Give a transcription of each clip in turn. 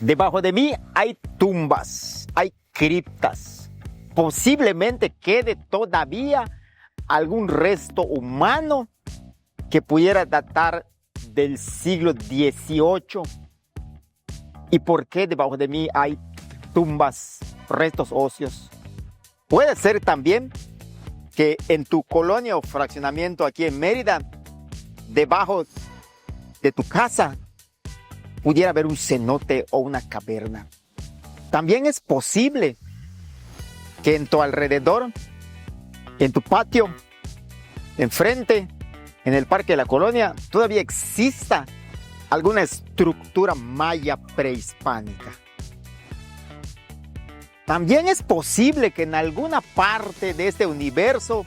Debajo de mí hay tumbas, hay criptas. Posiblemente quede todavía algún resto humano que pudiera datar del siglo XVIII. ¿Y por qué debajo de mí hay tumbas, restos óseos? Puede ser también que en tu colonia o fraccionamiento aquí en Mérida, debajo de tu casa, pudiera haber un cenote o una caverna. También es posible que en tu alrededor, en tu patio, enfrente, en el parque de la colonia, todavía exista alguna estructura maya prehispánica. También es posible que en alguna parte de este universo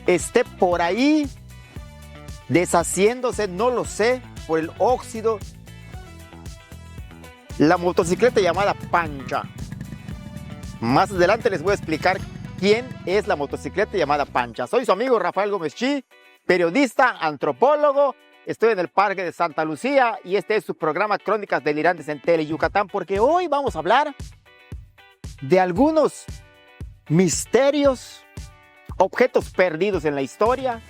esté por ahí deshaciéndose, no lo sé, por el óxido, la motocicleta llamada Pancha. Más adelante les voy a explicar quién es la motocicleta llamada Pancha. Soy su amigo Rafael Gómez Chi, periodista, antropólogo. Estoy en el Parque de Santa Lucía y este es su programa Crónicas Delirantes en Tele Yucatán, porque hoy vamos a hablar de algunos misterios, objetos perdidos en la historia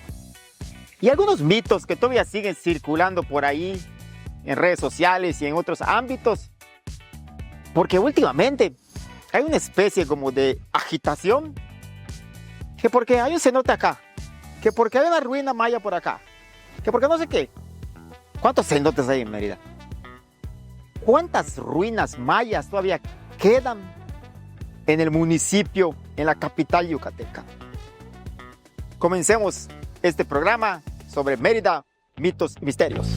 y algunos mitos que todavía siguen circulando por ahí en redes sociales y en otros ámbitos, porque últimamente hay una especie como de agitación, que porque hay un cenote acá, que porque hay una ruina maya por acá, que porque no sé qué. ¿Cuántos cenotes hay en Mérida? ¿Cuántas ruinas mayas todavía quedan en el municipio, en la capital yucateca? Comencemos este programa sobre Mérida, mitos y misterios.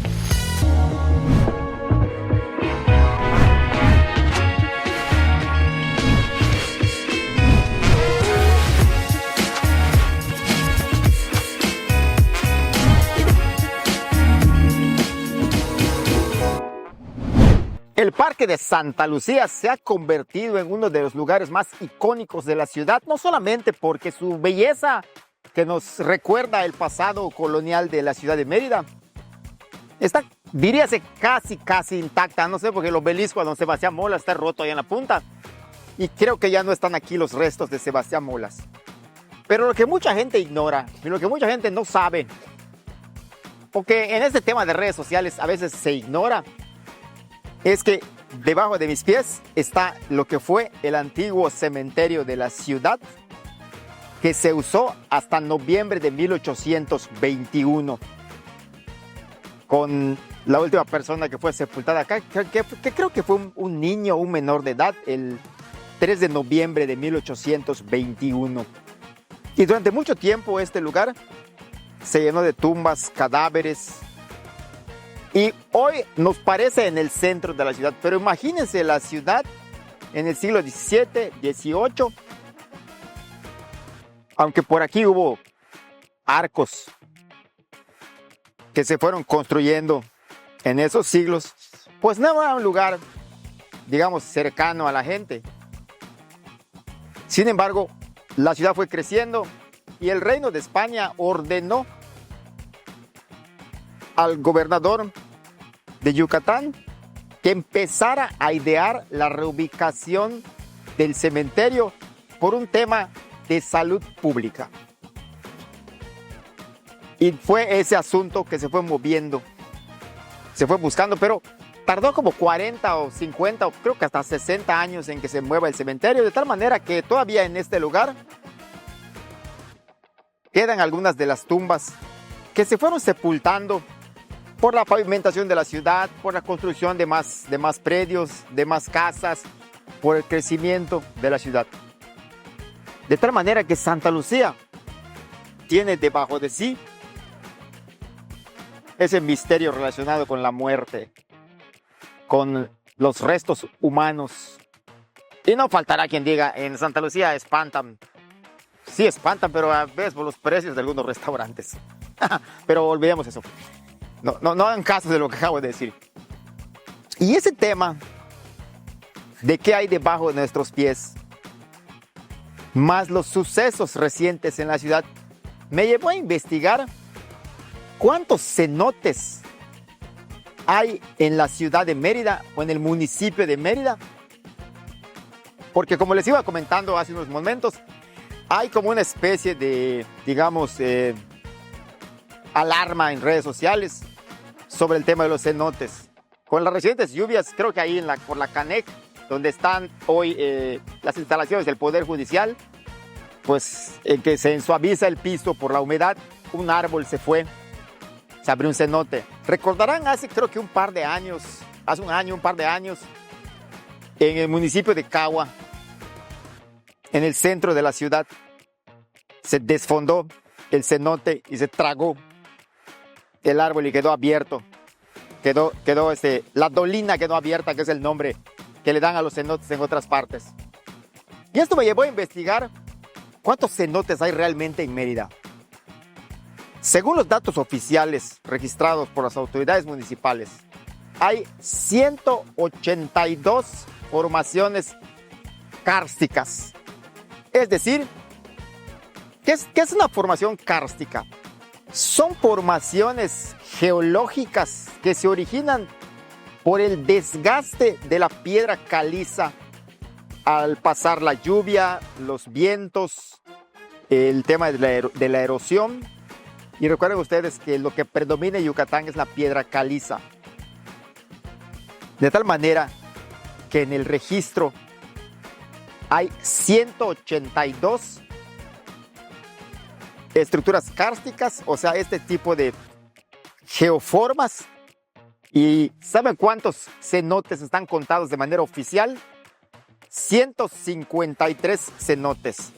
El Parque de Santa Lucía se ha convertido en uno de los lugares más icónicos de la ciudad, no solamente porque su belleza, que nos recuerda el pasado colonial de la ciudad de Mérida, está, diríase, casi intacta. No sé, porque el obelisco a don Sebastián Molas está roto ahí en la punta y creo que ya no están aquí los restos de Sebastián Molas. Pero lo que mucha gente ignora y lo que mucha gente no sabe, porque en este tema de redes sociales a veces se ignora, es que debajo de mis pies está lo que fue el antiguo cementerio de la ciudad, que se usó hasta noviembre de 1821, con la última persona que fue sepultada acá, que creo que fue un niño, un menor de edad, el 3 de noviembre de 1821. Y durante mucho tiempo este lugar se llenó de tumbas, cadáveres, y hoy nos parece en el centro de la ciudad, pero imagínense la ciudad en el siglo XVII, XVIII, aunque por aquí hubo arcos que se fueron construyendo en esos siglos, pues no era un lugar, digamos, cercano a la gente. Sin embargo, la ciudad fue creciendo y el Reino de España ordenó al gobernador de Yucatán que empezara a idear la reubicación del cementerio por un tema de salud pública. Y fue ese asunto que se fue moviendo, se fue buscando, pero tardó como 40 o 50 o creo que hasta 60 años en que se mueva el cementerio, de tal manera que todavía en este lugar quedan algunas de las tumbas que se fueron sepultando por la pavimentación de la ciudad, por la construcción de más predios, de más casas, por el crecimiento de la ciudad. De tal manera que Santa Lucía tiene debajo de sí ese misterio relacionado con la muerte, con los restos humanos. Y no faltará quien diga, en Santa Lucía espantan. Sí espantan, pero a veces por los precios de algunos restaurantes. Pero olvidemos eso. No hagan caso de lo que acabo de decir. Y ese tema de qué hay debajo de nuestros pies, más los sucesos recientes en la ciudad, me llevó a investigar cuántos cenotes hay en la ciudad de Mérida o en el municipio de Mérida? Porque como les iba comentando hace unos momentos, hay como una especie de, digamos, alarma en redes sociales sobre el tema de los cenotes. Con las recientes lluvias, creo que ahí por la Canec, donde están hoy las instalaciones del Poder Judicial, pues en que se suaviza el piso por la humedad, un árbol se fue, se abrió un cenote. Recordarán hace creo que un par de años, un par de años, en el municipio de Cagua, en el centro de la ciudad, se desfondó el cenote y se tragó el árbol y quedó abierto. La dolina quedó abierta, que es el nombre que le dan a los cenotes en otras partes. Y esto me llevó a investigar cuántos cenotes hay realmente en Mérida. Según los datos oficiales registrados por las autoridades municipales, hay 182 formaciones kársticas. Es decir, ¿qué es una formación kárstica? Son formaciones geológicas que se originan por el desgaste de la piedra caliza al pasar la lluvia, los vientos, el tema de la erosión. Y recuerden ustedes que lo que predomina en Yucatán es la piedra caliza. De tal manera que en el registro hay 182 estructuras kársticas, o sea, este tipo de geoformas. ¿Y saben cuántos cenotes están contados de manera oficial? 153 cenotes.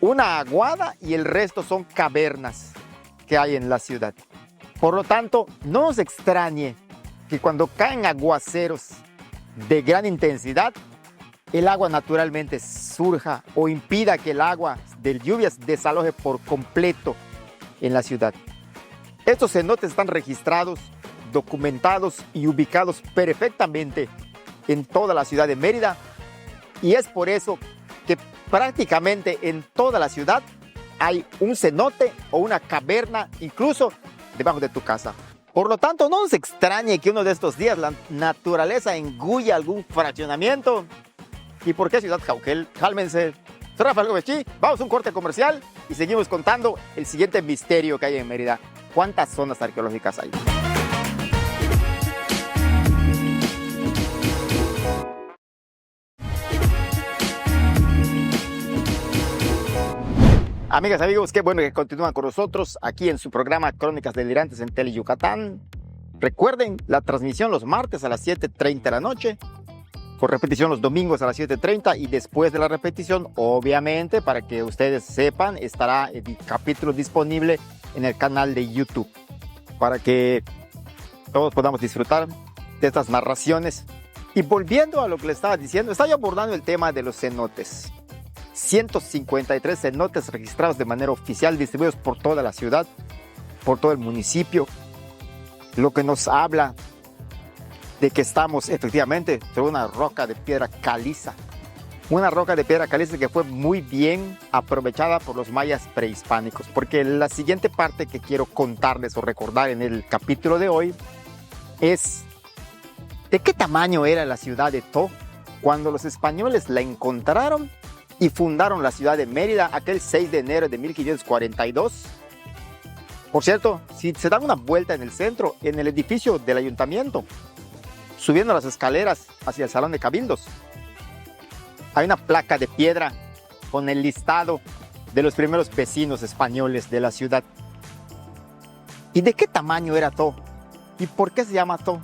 Una aguada y el resto son cavernas que hay en la ciudad. Por lo tanto, no nos extrañe que cuando caen aguaceros de gran intensidad, el agua naturalmente surja o impida que el agua de lluvias desaloje por completo en la ciudad. Estos cenotes están registrados, documentados y ubicados perfectamente en toda la ciudad de Mérida, y es por eso que prácticamente en toda la ciudad hay un cenote o una caverna, incluso debajo de tu casa. Por lo tanto, no nos extrañe que uno de estos días la naturaleza engulle algún fraccionamiento. ¿Y por qué Ciudad Jauquel? Cálmense. Soy Rafael Gómez-Chi, vamos a un corte comercial y seguimos contando el siguiente misterio que hay en Mérida. ¿Cuántas zonas arqueológicas hay? Amigas, amigos, qué bueno que continúan con nosotros aquí en su programa Crónicas Delirantes en Tele Yucatán. Recuerden la transmisión los martes a las 7:30 de la noche, con repetición los domingos a las 7:30, y después de la repetición, obviamente, para que ustedes sepan, estará el capítulo disponible en el canal de YouTube, para que todos podamos disfrutar de estas narraciones. Y volviendo a lo que le estaba diciendo, estaba abordando el tema de los cenotes. 153 cenotes registrados de manera oficial, distribuidos por toda la ciudad, por todo el municipio, lo que nos habla de que estamos efectivamente sobre una roca de piedra caliza. Una roca de piedra caliza que fue muy bien aprovechada por los mayas prehispánicos, porque la siguiente parte que quiero contarles o recordar en el capítulo de hoy es de qué tamaño era la ciudad de To cuando los españoles la encontraron y fundaron la ciudad de Mérida aquel 6 de enero de 1542. Por cierto, si se dan una vuelta en el centro, en el edificio del ayuntamiento, subiendo las escaleras hacia el salón de cabildos, hay una placa de piedra con el listado de los primeros vecinos españoles de la ciudad. ¿Y de qué tamaño era To? ¿Y por qué se llama To?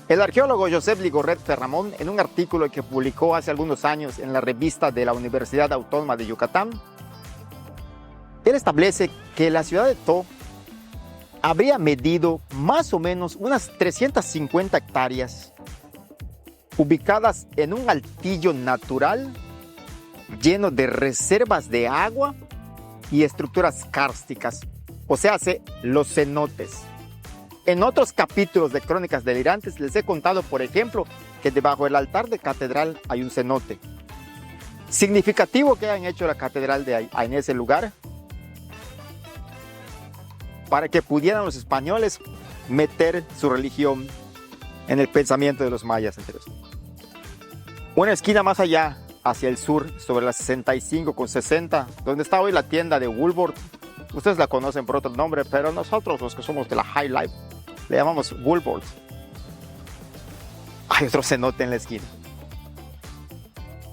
El arqueólogo Josep Ligorret Ferramón, en un artículo que publicó hace algunos años en la revista de la Universidad Autónoma de Yucatán, él establece que la ciudad de To habría medido más o menos unas 350 hectáreas, ubicadas en un altillo natural lleno de reservas de agua y estructuras kársticas, o sea, los cenotes. En otros capítulos de Crónicas Delirantes les he contado, por ejemplo, que debajo del altar de catedral hay un cenote. Significativo que hayan hecho la catedral en ese lugar, para que pudieran los españoles meter su religión en el pensamiento de los mayas. Una esquina más allá, hacia el sur, sobre la 65 con 60, donde está hoy la tienda de Woolworth. Ustedes la conocen por otro nombre, pero nosotros, los que somos de la High Life, le llamamos Woolworth. Hay otro cenote en la esquina.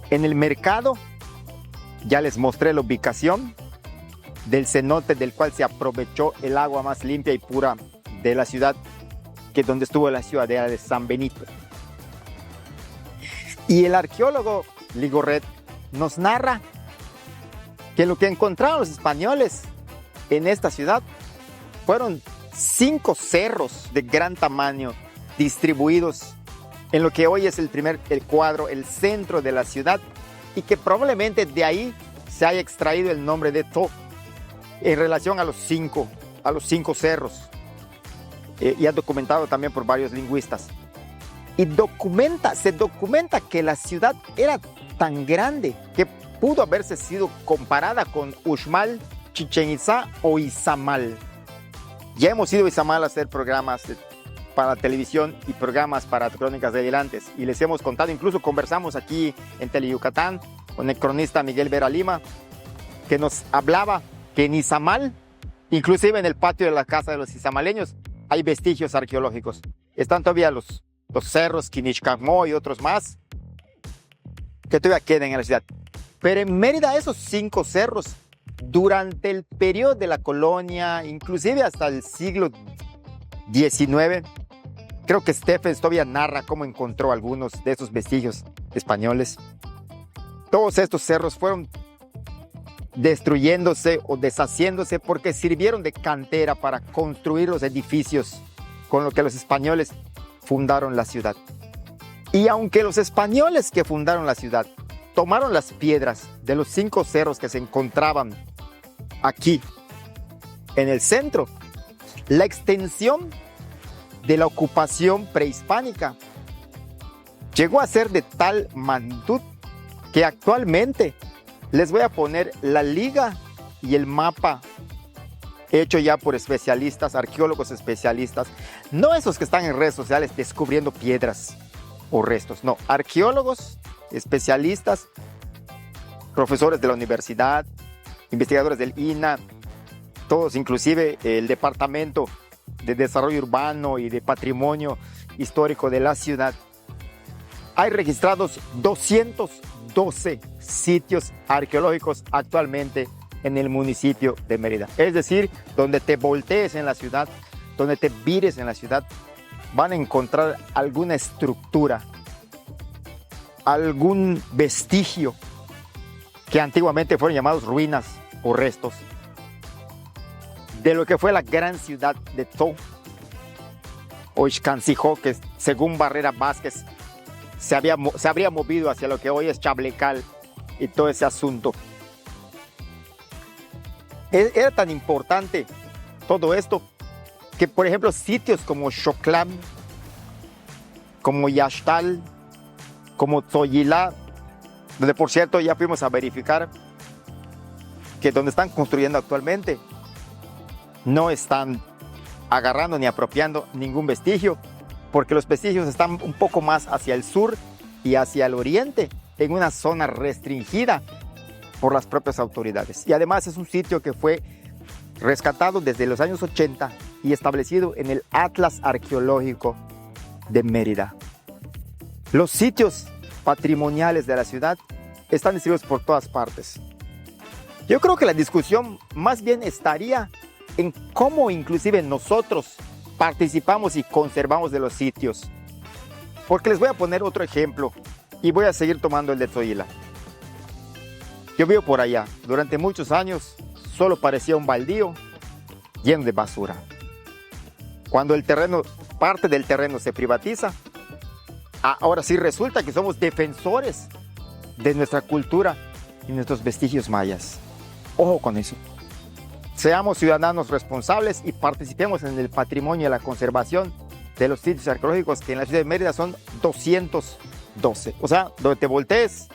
En el mercado, ya les mostré la ubicación del cenote del cual se aprovechó el agua más limpia y pura de la ciudad, que es donde estuvo la ciudadela de San Benito. Y el arqueólogo Ligorret nos narra que lo que encontraron los españoles en esta ciudad fueron 5 cerros de gran tamaño distribuidos en lo que hoy es el cuadro, el centro de la ciudad, y que probablemente de ahí se haya extraído el nombre de To en relación a los cinco cerros, y ha documentado también por varios lingüistas. Y se documenta que la ciudad era tan grande que pudo haberse sido comparada con Uxmal, Chichén Itzá o Izamal. Ya hemos ido a Izamal a hacer programas para televisión y programas para Crónicas de Delirantes, y les hemos contado, incluso conversamos aquí en Teleyucatán con el cronista Miguel Vera Lima, que nos hablaba que en Izamal, inclusive en el patio de la casa de los izamaleños, hay vestigios arqueológicos. Están todavía los cerros Quinichcamó y otros más que todavía quedan en la ciudad. Pero en Mérida, esos 5 cerros, durante el periodo de la colonia, inclusive hasta el siglo XIX, creo que Stephens todavía narra cómo encontró algunos de esos vestigios españoles. Todos estos cerros fueron destruyéndose o deshaciéndose porque sirvieron de cantera para construir los edificios con los que los españoles fundaron la ciudad. Y aunque los españoles que fundaron la ciudad tomaron las piedras de los 5 cerros que se encontraban aquí en el centro, la extensión de la ocupación prehispánica llegó a ser de tal magnitud que actualmente les voy a poner la liga y el mapa hecho ya por especialistas, arqueólogos especialistas, no esos que están en redes sociales descubriendo piedras o restos, no, arqueólogos especialistas, profesores de la universidad, investigadores del INA, todos, inclusive el Departamento de Desarrollo Urbano y de Patrimonio Histórico de la ciudad. Hay registrados 212 sitios arqueológicos actualmente en el municipio de Mérida. Es decir, donde te voltees en la ciudad, donde te vires en la ciudad, van a encontrar alguna estructura, algún vestigio que antiguamente fueron llamados ruinas o restos de lo que fue la gran ciudad de To o Ixcancijó, que según Barrera Vázquez se habría movido hacia lo que hoy es Chablecal y todo ese asunto. Era tan importante todo esto que, por ejemplo, sitios como Xoclán, como Yaxtal, como Tzoyilá, donde por cierto ya fuimos a verificar que donde están construyendo actualmente no están agarrando ni apropiando ningún vestigio, porque los vestigios están un poco más hacia el sur y hacia el oriente, en una zona restringida por las propias autoridades. Y además es un sitio que fue rescatado desde los años 80 y establecido en el Atlas Arqueológico de Mérida. Los sitios patrimoniales de la ciudad están distribuidos por todas partes. Yo creo que la discusión más bien estaría en cómo inclusive nosotros participamos y conservamos de los sitios. Porque les voy a poner otro ejemplo y voy a seguir tomando el de Tzoyilá. Yo vivo por allá. Durante muchos años solo parecía un baldío lleno de basura. Cuando parte del terreno se privatiza, ahora sí resulta que somos defensores de nuestra cultura y nuestros vestigios mayas. Ojo con eso. Seamos ciudadanos responsables y participemos en el patrimonio y la conservación de los sitios arqueológicos, que en la ciudad de Mérida son 212. O sea, donde te voltees,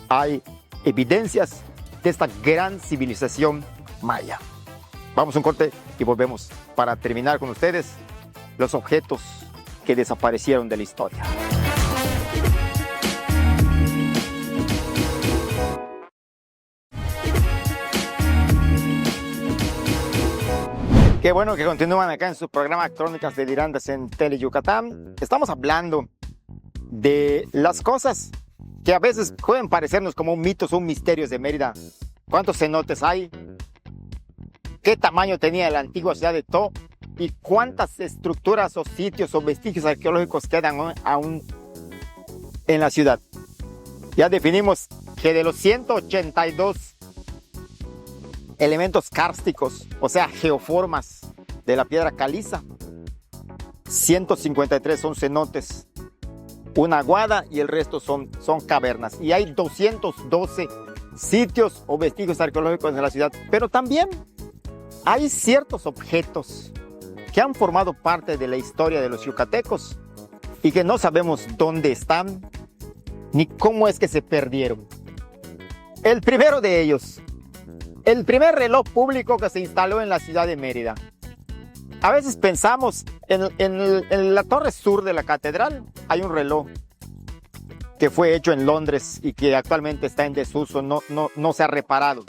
hay evidencias de esta gran civilización maya. Vamos a un corte y volvemos para terminar con ustedes los objetos que desaparecieron de la historia. Qué bueno que continúan acá en su programa Crónicas de Lirandas en Tele Yucatán. Estamos hablando de las cosas que a veces pueden parecernos como mitos o misterios de Mérida. ¿Cuántos cenotes hay? ¿Qué tamaño tenía la antigua ciudad de To? ¿Y cuántas estructuras o sitios o vestigios arqueológicos quedan aún en la ciudad? Ya definimos que de los 182 elementos kársticos, o sea, geoformas de la piedra caliza, 153 son cenotes, una aguada y el resto son cavernas. Y hay 212 sitios o vestigios arqueológicos en la ciudad. Pero también hay ciertos objetos que han formado parte de la historia de los yucatecos y que no sabemos dónde están ni cómo es que se perdieron. El primero de ellos, el primer reloj público que se instaló en la ciudad de Mérida. A veces pensamos en la torre sur de la catedral hay un reloj que fue hecho en Londres y que actualmente está en desuso, no se ha reparado.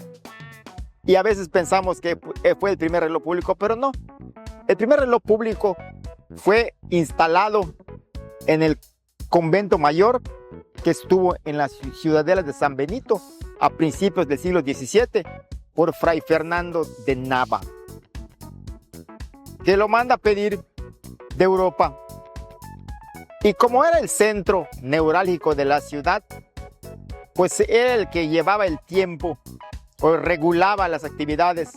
Y a veces pensamos que fue el primer reloj público, pero no. El primer reloj público fue instalado en el convento mayor que estuvo en las ciudadelas de San Benito a principios del siglo XVII por Fray Fernando de Nava, que lo manda a pedir de Europa. Y como era el centro neurálgico de la ciudad, pues era el que llevaba el tiempo o regulaba las actividades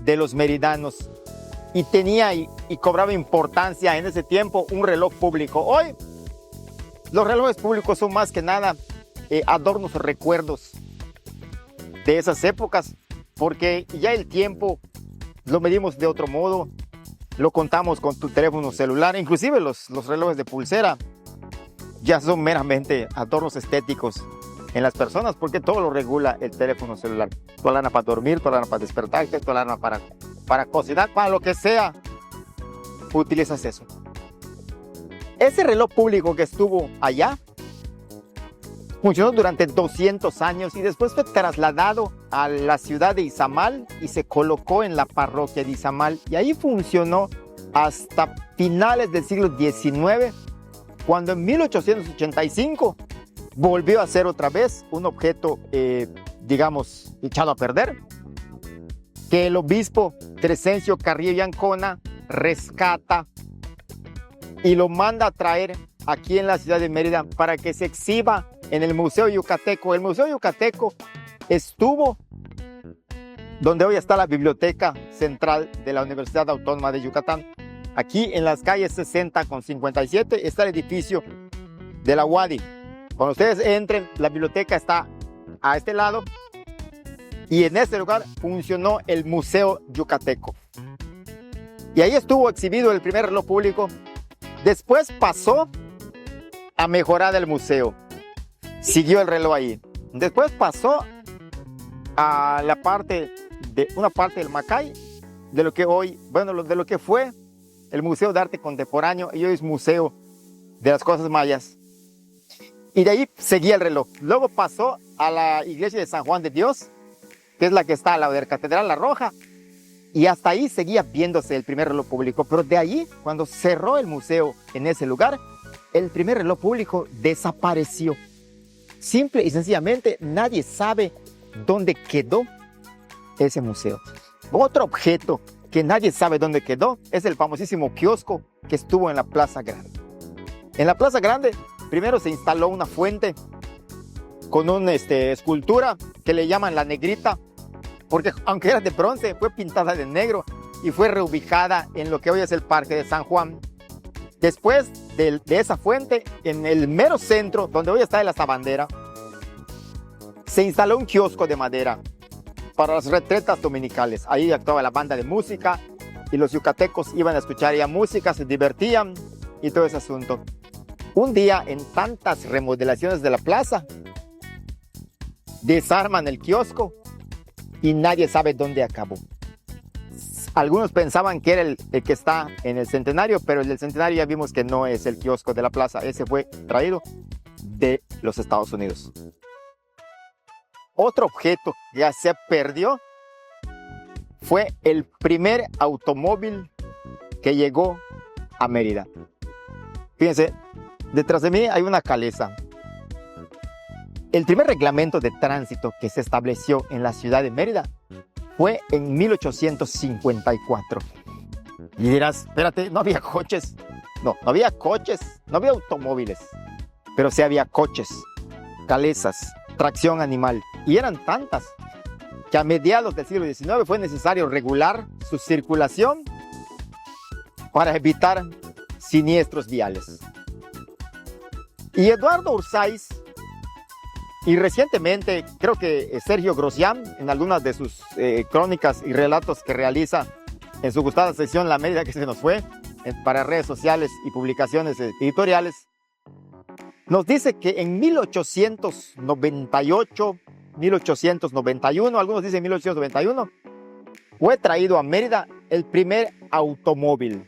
de los meridanos y tenía y cobraba importancia en ese tiempo un reloj público. Hoy los relojes públicos son más que nada adornos o recuerdos de esas épocas, porque ya el tiempo lo medimos de otro modo, lo contamos con tu teléfono celular, inclusive los relojes de pulsera ya son meramente adornos estéticos en las personas, porque todo lo regula el teléfono celular. Tu alarma para dormir, tu alarma para despertarte, tu alarma para cocinar, para lo que sea, utilizas eso. Ese reloj público que estuvo allá funcionó durante 200 años y después fue trasladado a la ciudad de Izamal y se colocó en la parroquia de Izamal. Y ahí funcionó hasta finales del siglo XIX, cuando en 1885 volvió a ser otra vez un objeto, digamos, echado a perder, que el obispo Crescencio Carrillo y Ancona rescata y lo manda a traer aquí en la ciudad de Mérida para que se exhiba en el Museo Yucateco. El Museo Yucateco estuvo donde hoy está la Biblioteca Central de la Universidad Autónoma de Yucatán. Aquí en las calles 60 con 57 está el edificio de la UADY. Cuando ustedes entren, la biblioteca está a este lado y en este lugar funcionó el Museo Yucateco. Y ahí estuvo exhibido el primer reloj público. Después pasó a mejorar el museo. Siguió el reloj ahí. Después pasó a la parte de una parte del Macay, de lo que hoy, bueno, de lo que fue el Museo de Arte Contemporáneo y hoy es Museo de las Cosas Mayas. Y de ahí seguía el reloj. Luego pasó a la iglesia de San Juan de Dios, que es la que está al lado de la Catedral La Roja, y hasta ahí seguía viéndose el primer reloj público. Pero de ahí, cuando cerró el museo en ese lugar, el primer reloj público desapareció. Simple y sencillamente nadie sabe dónde quedó ese museo. Otro objeto que nadie sabe dónde quedó es el famosísimo kiosco que estuvo en la Plaza Grande. En la Plaza Grande primero se instaló una fuente con una escultura que le llaman la Negrita, porque aunque era de bronce fue pintada de negro y fue reubicada en lo que hoy es el Parque de San Juan. Después de esa fuente, en el mero centro, donde hoy está la Sabandera, se instaló un kiosco de madera para las retretas dominicales. Ahí actuaba la banda de música y los yucatecos iban a escuchar ya música, se divertían y todo ese asunto. Un día, en tantas remodelaciones de la plaza, desarman el kiosco y nadie sabe dónde acabó. Algunos pensaban que era el que está en el Centenario, pero el del Centenario ya vimos que no es el kiosco de la plaza. Ese fue traído de los Estados Unidos. Otro objeto que ya se perdió fue el primer automóvil que llegó a Mérida. Fíjense, detrás de mí hay una calesa. El primer reglamento de tránsito que se estableció en la ciudad de Mérida fue en 1854. Y dirás, espérate, no había coches. No había coches, no había automóviles. Pero sí había coches, calesas, tracción animal. Y eran tantas que a mediados del siglo XIX fue necesario regular su circulación para evitar siniestros viales. Y Eduardo Ursáiz, y recientemente creo que Sergio Grosjean, en algunas de sus crónicas y relatos que realiza en su gustada sección La Mérida que se nos fue, para redes sociales y publicaciones editoriales, nos dice que en 1898, 1891, algunos dicen 1891, fue traído a Mérida el primer automóvil.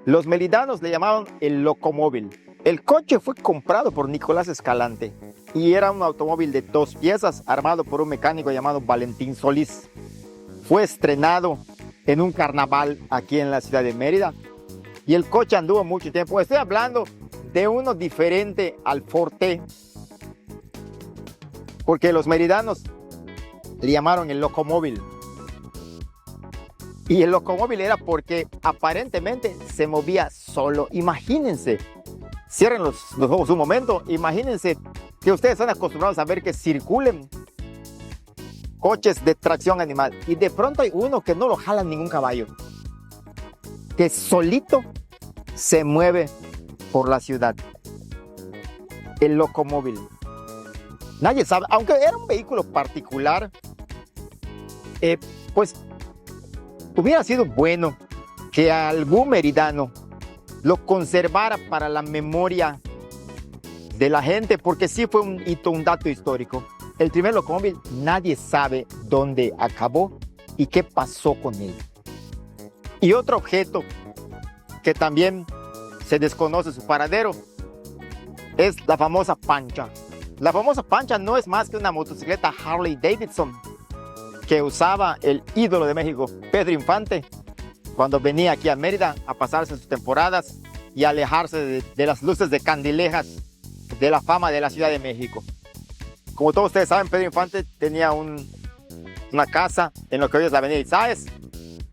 Los meridanos le llamaban el locomóvil. El coche fue comprado por Nicolás Escalante y era un automóvil de 2 piezas armado por un mecánico llamado Valentín Solís. Fue estrenado en un carnaval aquí en la ciudad de Mérida y el coche anduvo mucho tiempo. Estoy hablando de uno diferente al Forte, porque los meridanos le llamaron el locomóvil. Y el locomóvil era porque aparentemente se movía solo. Imagínense, cierren los ojos un momento, imagínense que ustedes están acostumbrados a ver que circulen coches de tracción animal y de pronto hay uno que no lo jala ningún caballo, que solito se mueve por la ciudad. El locomóvil. Nadie sabe, aunque era un vehículo particular, pues hubiera sido bueno que algún meridano lo conservara para la memoria de la gente, porque sí fue un hito, un dato histórico. El primer locomóvil, nadie sabe dónde acabó y qué pasó con él. Y otro objeto que también se desconoce su paradero es la famosa pancha. La famosa pancha no es más que una motocicleta Harley Davidson que usaba el ídolo de México, Pedro Infante, cuando venía aquí a Mérida a pasarse sus temporadas y alejarse de las luces de candilejas de la fama de la Ciudad de México. Como todos ustedes saben, Pedro Infante tenía una casa en lo que hoy es la avenida Izáez,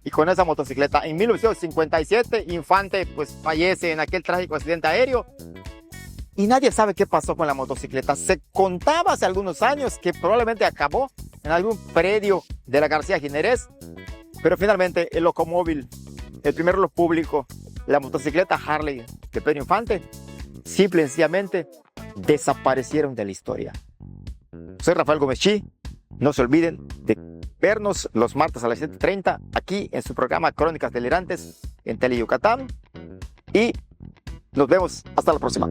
y con esa motocicleta en 1957 Infante pues fallece en aquel trágico accidente aéreo y nadie sabe qué pasó con la motocicleta. Se contaba hace algunos años que probablemente acabó en algún predio de la García Ginerés, pero finalmente el locomóvil, el primero público, la motocicleta Harley de Pedro Infante, simple y sencillamente desaparecieron de la historia. Soy Rafael Gómez Chi. No se olviden de vernos los martes a las 7:30 aquí en su programa Crónicas Delirantes en Tele Yucatán. Y nos vemos hasta la próxima.